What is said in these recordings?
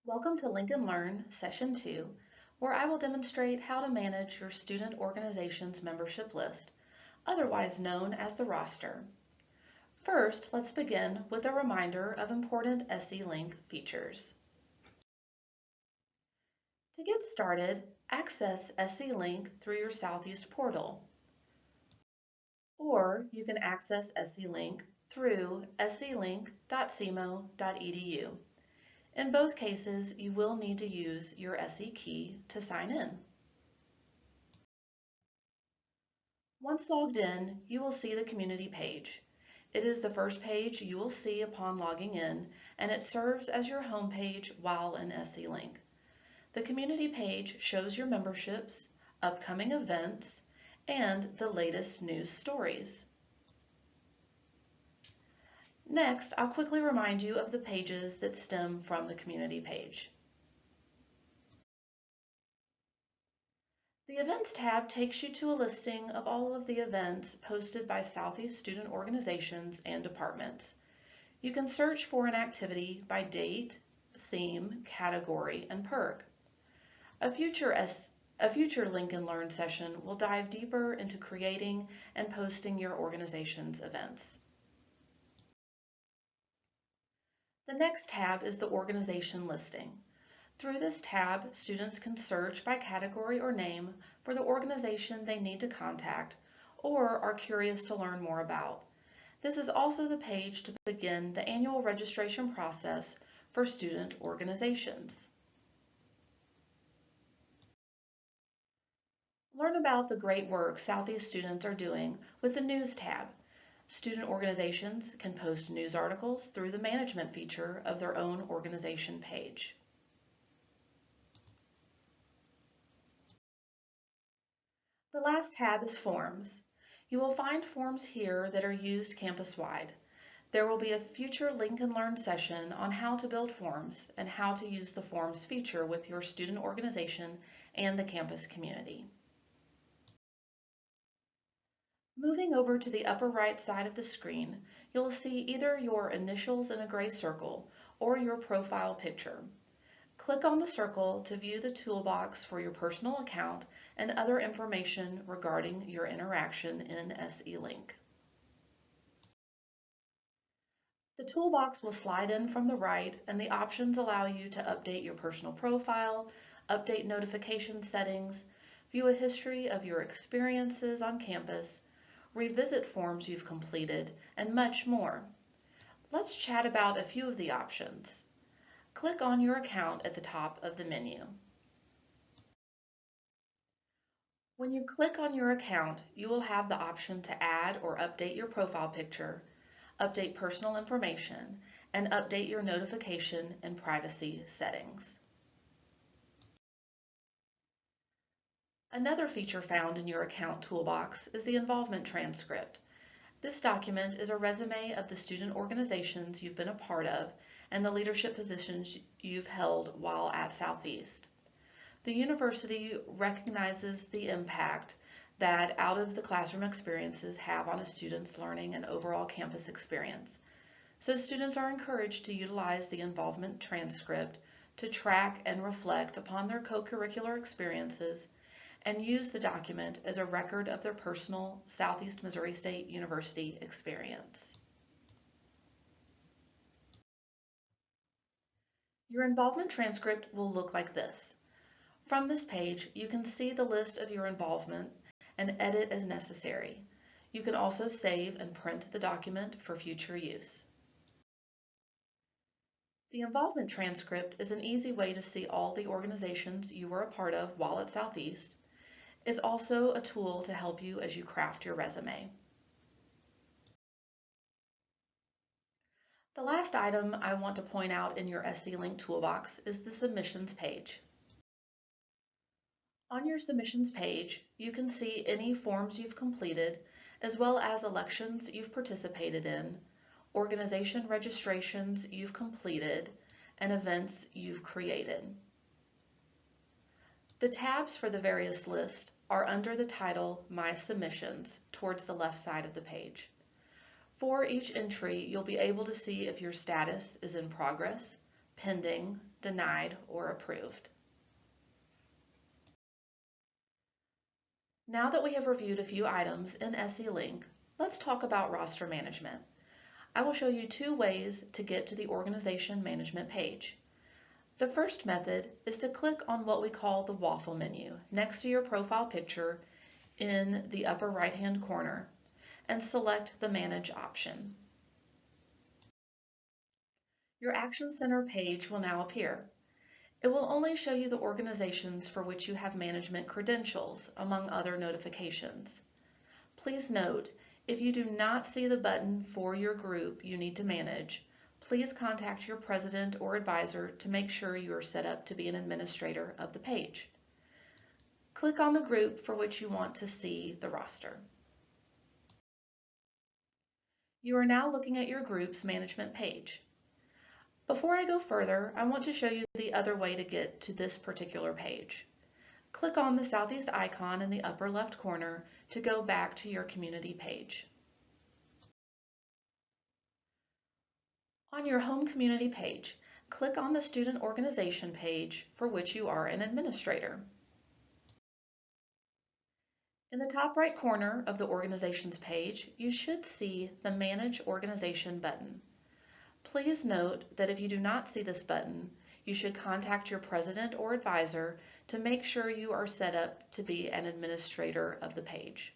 Welcome to Lincoln Learn Session 2, where I will demonstrate how to manage your student organization's membership list, otherwise known as the roster. First, let's begin with a reminder of important SE-Link features. To get started, access SE-Link through your Southeast portal, or you can access SE-Link through selink.cmo.edu. In both cases, you will need to use your SE key to sign in. Once logged in, you will see the community page. It is the first page you will see upon logging in, and it serves as your home page while in SE-Link. The community page shows your memberships, upcoming events, and the latest news stories. Next, I'll quickly remind you of the pages that stem from the community page. The Events tab takes you to a listing of all of the events posted by Southeast student organizations and departments. You can search for an activity by date, theme, category, and perk. A future Lincoln Learn session will dive deeper into creating and posting your organization's events. The next tab is the organization listing. Through this tab, students can search by category or name for the organization they need to contact or are curious to learn more about. This is also the page to begin the annual registration process for student organizations. Learn about the great work Southeast students are doing with the News tab. Student organizations can post news articles through the management feature of their own organization page. The last tab is Forms. You will find forms here that are used campus-wide. There will be a future Lincoln Learn session on how to build forms and how to use the Forms feature with your student organization and the campus community. Moving over to the upper right side of the screen, you'll see either your initials in a gray circle or your profile picture. Click on the circle to view the toolbox for your personal account and other information regarding your interaction in SE-Link. The toolbox will slide in from the right, and the options allow you to update your personal profile, update notification settings, view a history of your experiences on campus, revisit forms you've completed, and much more. Let's chat about a few of the options. Click on your account at the top of the menu. When you click on your account, you will have the option to add or update your profile picture, update personal information, and update your notification and privacy settings. Another feature found in your account toolbox is the involvement transcript. This document is a resume of the student organizations you've been a part of and the leadership positions you've held while at Southeast. The university recognizes the impact that out-of-the-classroom experiences have on a student's learning and overall campus experience. So students are encouraged to utilize the involvement transcript to track and reflect upon their co-curricular experiences and use the document as a record of their personal Southeast Missouri State University experience. Your involvement transcript will look like this. From this page, you can see the list of your involvement and edit as necessary. You can also save and print the document for future use. The involvement transcript is an easy way to see all the organizations you were a part of while at Southeast. It's also a tool to help you as you craft your resume. The last item I want to point out in your SE-Link toolbox is the submissions page. On your submissions page, you can see any forms you've completed, as well as elections you've participated in, organization registrations you've completed, and events you've created. The tabs for the various lists are under the title My Submissions towards the left side of the page. For each entry, you'll be able to see if your status is in progress, pending, denied, or approved. Now that we have reviewed a few items in SE Link, let's talk about roster management. I will show you two ways to get to the organization management page. The first method is to click on what we call the waffle menu next to your profile picture in the upper right-hand corner and select the Manage option. Your Action Center page will now appear. It will only show you the organizations for which you have management credentials, among other notifications. Please note, if you do not see the button for your group you need to manage, please contact your president or advisor to make sure you are set up to be an administrator of the page. Click on the group for which you want to see the roster. You are now looking at your group's management page. Before I go further, I want to show you the other way to get to this particular page. Click on the southeast icon in the upper left corner to go back to your community page. On your home community page, click on the student organization page for which you are an administrator. In the top right corner of the organizations page, you should see the Manage Organization button. Please note that if you do not see this button, you should contact your president or advisor to make sure you are set up to be an administrator of the page.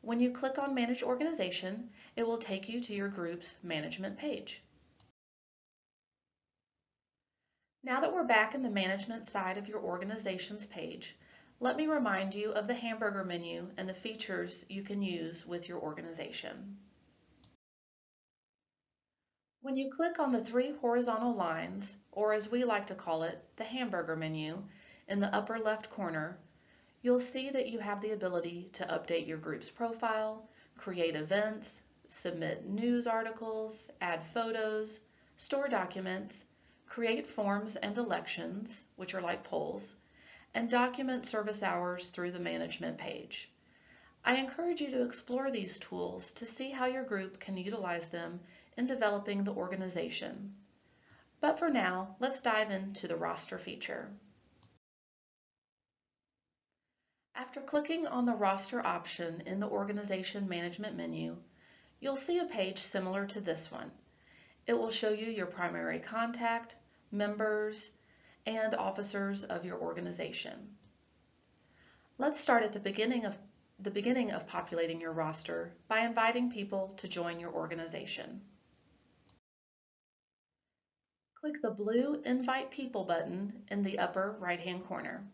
When you click on Manage Organization, it will take you to your group's management page. Now that we're back in the management side of your organization's page, let me remind you of the hamburger menu and the features you can use with your organization. When you click on the three horizontal lines, or as we like to call it, the hamburger menu, in the upper left corner, you'll see that you have the ability to update your group's profile, create events, submit news articles, add photos, store documents, create forms and elections, which are like polls, and document service hours through the management page. I encourage you to explore these tools to see how your group can utilize them in developing the organization. But for now, let's dive into the roster feature. After clicking on the roster option in the organization management menu, you'll see a page similar to this one. It will show you your primary contact, members, and officers of your organization. Let's start at the beginning of populating your roster by inviting people to join your organization. Click the blue Invite People button in the upper right-hand corner.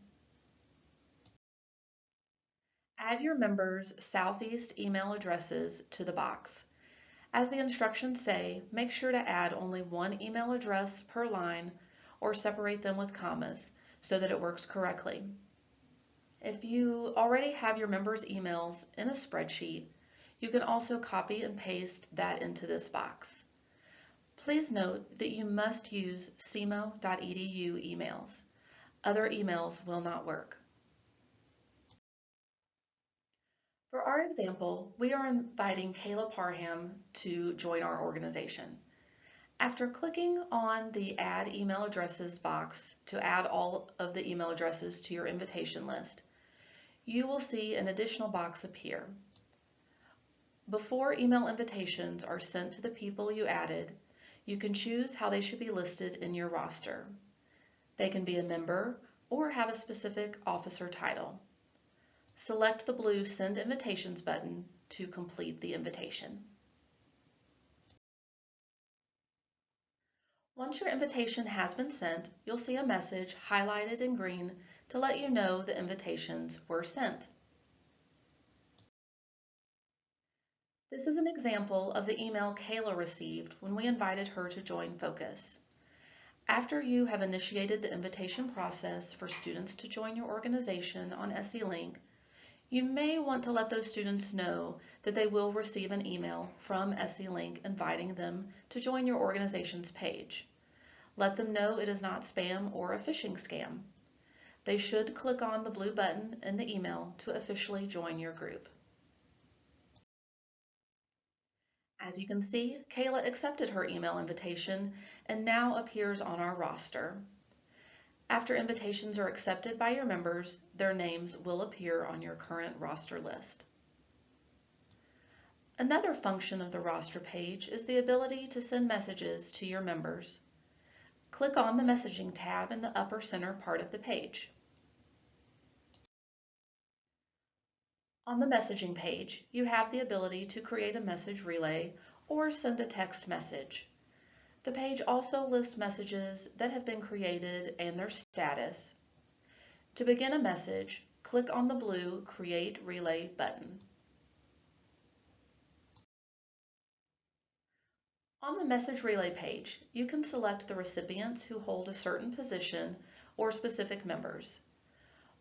Add your members' Southeast email addresses to the box. As the instructions say, make sure to add only one email address per line or separate them with commas so that it works correctly. If you already have your members' emails in a spreadsheet, you can also copy and paste that into this box. Please note that you must use cmo.edu emails. Other emails will not work. For our example, we are inviting Kayla Parham to join our organization. After clicking on the Add Email Addresses box to add all of the email addresses to your invitation list, you will see an additional box appear. Before email invitations are sent to the people you added, you can choose how they should be listed in your roster. They can be a member or have a specific officer title. Select the blue Send Invitations button to complete the invitation. Once your invitation has been sent, you'll see a message highlighted in green to let you know the invitations were sent. This is an example of the email Kayla received when we invited her to join Focus. After you have initiated the invitation process for students to join your organization on SE Link, you may want to let those students know that they will receive an email from SE Link inviting them to join your organization's page. Let them know it is not spam or a phishing scam. They should click on the blue button in the email to officially join your group. As you can see, Kayla accepted her email invitation and now appears on our roster. After invitations are accepted by your members, their names will appear on your current roster list. Another function of the roster page is the ability to send messages to your members. Click on the Messaging tab in the upper center part of the page. On the Messaging page, you have the ability to create a message relay or send a text message. The page also lists messages that have been created and their status. To begin a message, click on the blue Create Relay button. On the Message Relay page, you can select the recipients who hold a certain position or specific members.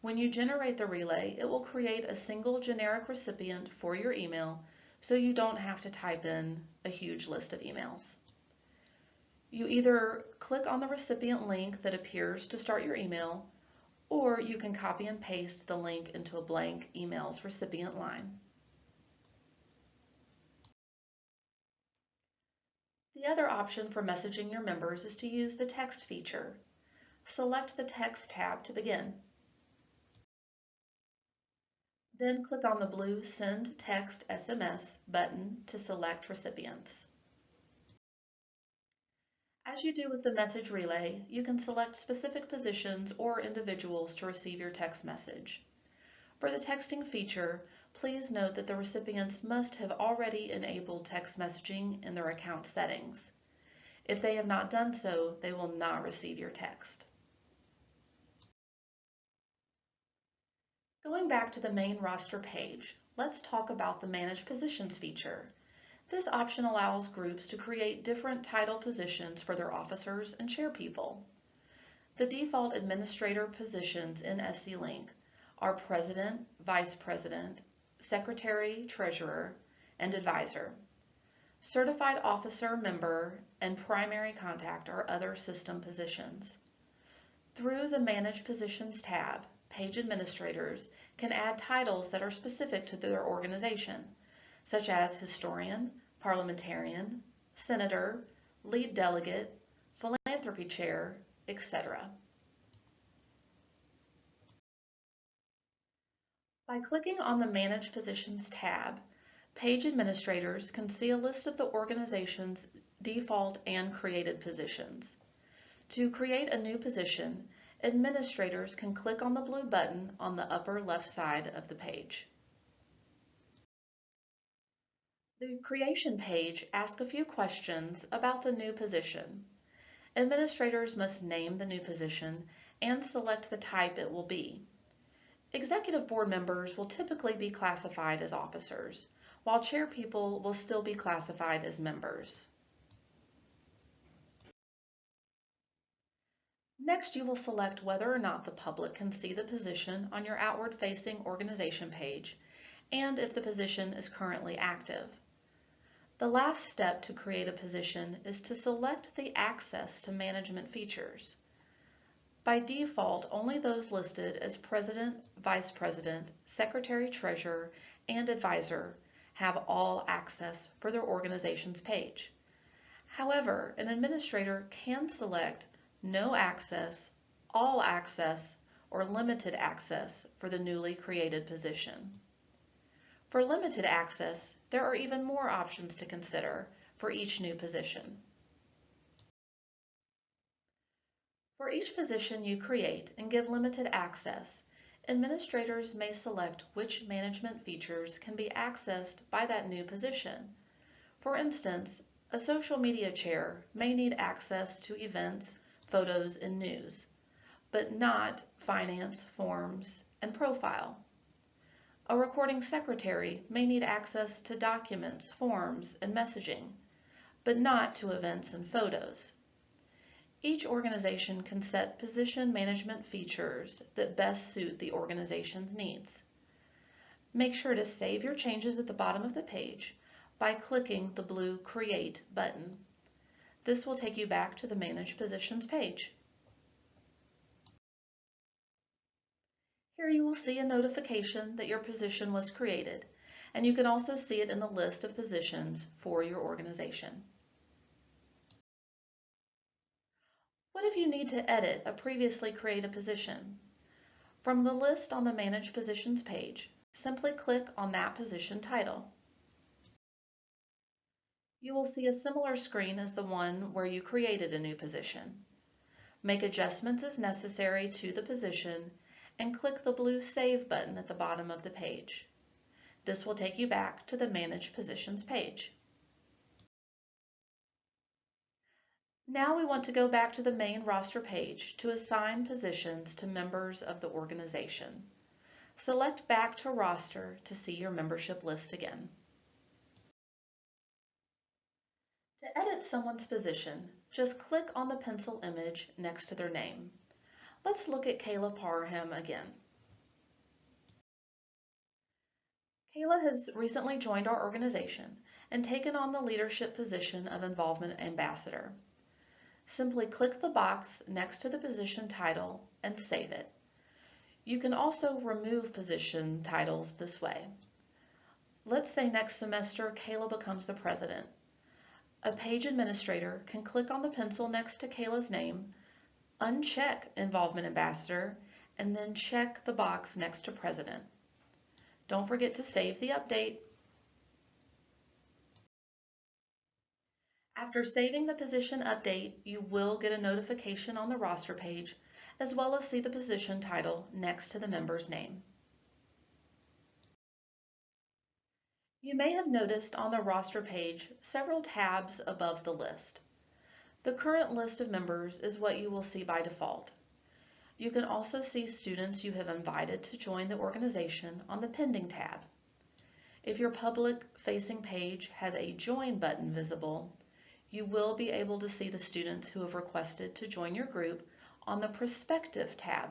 When you generate the relay, it will create a single generic recipient for your email, so you don't have to type in a huge list of emails. You either click on the recipient link that appears to start your email, or you can copy and paste the link into a blank email's recipient line. The other option for messaging your members is to use the text feature. Select the Text tab to begin. Then click on the blue Send Text SMS button to select recipients. As you do with the message relay, you can select specific positions or individuals to receive your text message. For the texting feature, please note that the recipients must have already enabled text messaging in their account settings. If they have not done so, they will not receive your text. Going back to the main roster page, let's talk about the Manage Positions feature. This option allows groups to create different title positions for their officers and chairpeople. The default administrator positions in SC-Link are President, Vice President, Secretary, Treasurer, and Advisor. Certified Officer, Member, and Primary Contact are other system positions. Through the Manage Positions tab, page administrators can add titles that are specific to their organization, such as historian, parliamentarian, senator, lead delegate, philanthropy chair, etc. By clicking on the Manage Positions tab, page administrators can see a list of the organization's default and created positions. To create a new position, administrators can click on the blue button on the upper left side of the page. The creation page asks a few questions about the new position. Administrators must name the new position and select the type it will be. Executive board members will typically be classified as officers, while chairpeople will still be classified as members. Next, you will select whether or not the public can see the position on your outward-facing organization page and if the position is currently active. The last step to create a position is to select the access to management features. By default, only those listed as President, Vice President, Secretary, Treasurer, and Advisor have all access for their organization's page. However, an administrator can select no access, all access, or limited access for the newly created position. For limited access, there are even more options to consider for each new position. For each position you create and give limited access, administrators may select which management features can be accessed by that new position. For instance, a social media chair may need access to events, photos, and news, but not finance, forms, and profile. A recording secretary may need access to documents, forms, and messaging, but not to events and photos. Each organization can set position management features that best suit the organization's needs. Make sure to save your changes at the bottom of the page by clicking the blue Create button. This will take you back to the Manage Positions page. Here you will see a notification that your position was created, and you can also see it in the list of positions for your organization. What if you need to edit a previously created position? From the list on the Manage Positions page, simply click on that position title. You will see a similar screen as the one where you created a new position. Make adjustments as necessary to the position and click the blue Save button at the bottom of the page. This will take you back to the Manage Positions page. Now we want to go back to the main roster page to assign positions to members of the organization. Select Back to Roster to see your membership list again. To edit someone's position, just click on the pencil image next to their name. Let's look at Kayla Parham again. Kayla has recently joined our organization and taken on the leadership position of Involvement Ambassador. Simply click the box next to the position title and save it. You can also remove position titles this way. Let's say next semester Kayla becomes the president. A page administrator can click on the pencil next to Kayla's name, uncheck Involvement Ambassador, and then check the box next to President. Don't forget to save the update. After saving the position update, you will get a notification on the roster page, as well as see the position title next to the member's name. You may have noticed on the roster page several tabs above the list. The current list of members is what you will see by default. You can also see students you have invited to join the organization on the Pending tab. If your public-facing page has a Join button visible, you will be able to see the students who have requested to join your group on the Prospective tab.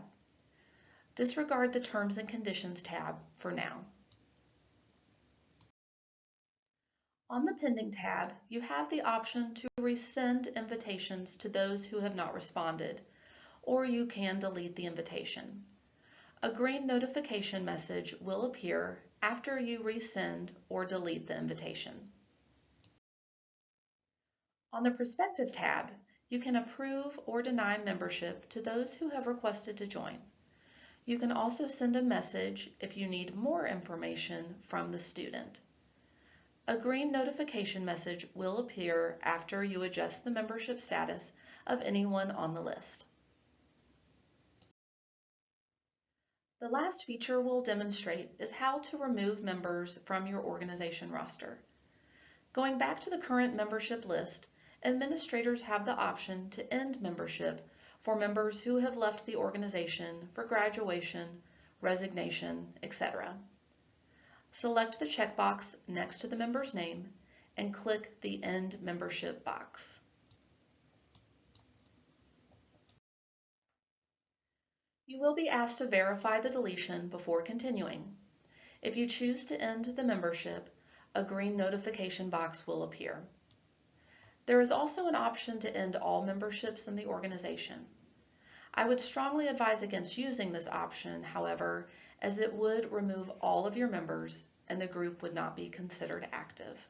Disregard the Terms and Conditions tab for now. On the Pending tab, you have the option to resend invitations to those who have not responded, or you can delete the invitation. A green notification message will appear after you resend or delete the invitation. On the Prospective tab, you can approve or deny membership to those who have requested to join. You can also send a message if you need more information from the student. A green notification message will appear after you adjust the membership status of anyone on the list. The last feature we'll demonstrate is how to remove members from your organization roster. Going back to the current membership list, administrators have the option to end membership for members who have left the organization for graduation, resignation, etc. Select the checkbox next to the member's name and click the End Membership box. You will be asked to verify the deletion before continuing. If you choose to end the membership, a green notification box will appear. There is also an option to end all memberships in the organization. I would strongly advise against using this option, however, as it would remove all of your members and the group would not be considered active.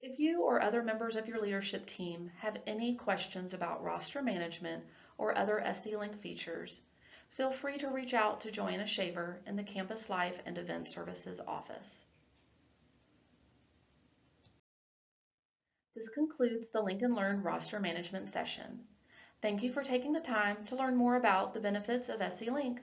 If you or other members of your leadership team have any questions about roster management or other SC-Link features, feel free to reach out to Joanna Shaver in the Campus Life and Event Services office. This concludes the Lincoln Learn roster management session. Thank you for taking the time to learn more about the benefits of SC-Link.